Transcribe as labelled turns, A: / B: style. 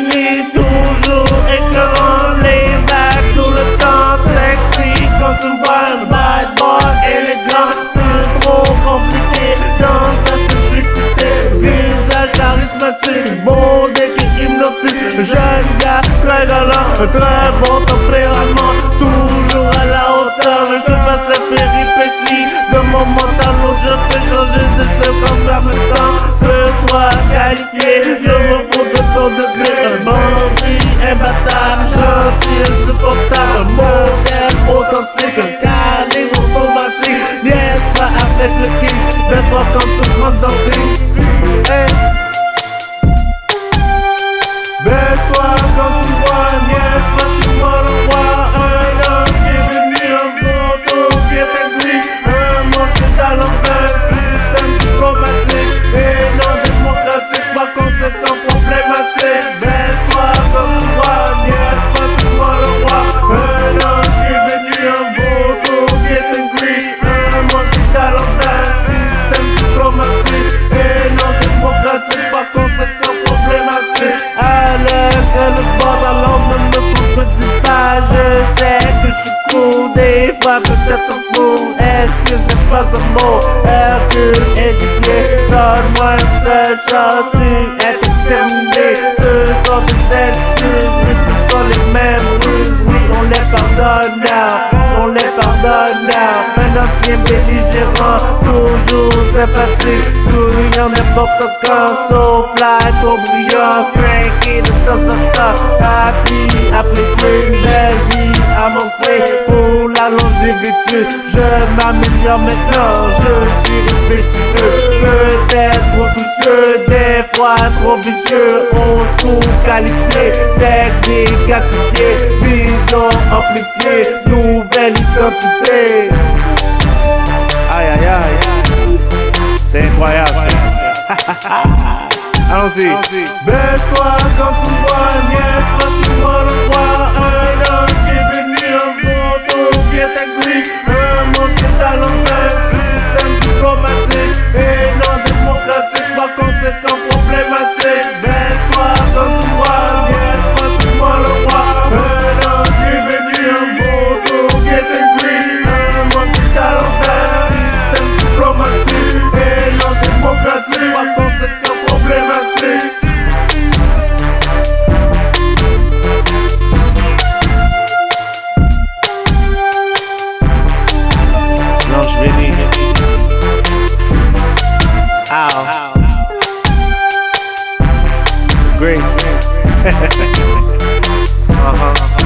A: fini, toujours écœurant, les bacs tout le temps, sexy quand tu me vois, un bad boy élégant, c'est trop compliqué dans sa simplicité, visage charismatique, bon dès qu'il hypnotise, jeune gars très galant, très bon tempérament, toujours à la hauteur, je passe les péripéties de mon mental, l'autre je peux changer de séquence en même temps, ce soir qualifié, je me fous de ton degré, un bandit imbattable, gentil et supportable, un modèle authentique, un calibre automatique, yes pas avec le king, baisse-toi quand tu rentres dans le ring, hey. Baisse-toi quand tu me vois, yes pas chez moi le roi, un homme qui est venu en photo, qui est gris, un monde qui est à l'envers, système diplomatique et non démocratique, par conséquent problématique. Baisse-toi quand tu me vois, yes pas chez moi le roi, un homme qui est venu en photo, qui est gris, un monde qui est à l'envers, système diplomatique et non démocratique, par conséquent problématique. Alex et le boss, alors ne me contredis pas. Je sais que je suis cool, des fois peut-être un fou. Excuse n'est pas un mot, Hercule édifié. Donne-moi une seule chance, tu es exterminé. Ce sont des excuses, oui ce sont les mêmes ruses. Oui on les pardonne now, on les pardonne now. Un ancien belligérant, toujours sympathique, souriant n'importe quand, so fly, trop brillant, cranky de temps en temps, happy, apprécié, une belle vie amorcée pour la longévité. Je m'améliore maintenant, je suis respectueux, peut-être trop soucieux, des fois trop vicieux, old school qualifié, technique classifiée, vision amplifiée, nouvelle identité.
B: Aïe aïe aïe, c'est incroyable ça. Allons-y.
A: Baisse-toi quand tu me vois, yes, pas chez moi le roi, un homme qui est venu en photo, qui est gris, un monde qui est à l'envers, système diplomatique et non démocratique, par conséquent problématique. Baisse-toi quand tu me vois, yes, pas chez moi le roi, un homme qui est venu en photo, qui est gris, un monde qui est à l'envers, système diplomatique et non démocratique, par conséquent problématique.
B: Blanche Bénie. Ow. Great. Uh-huh.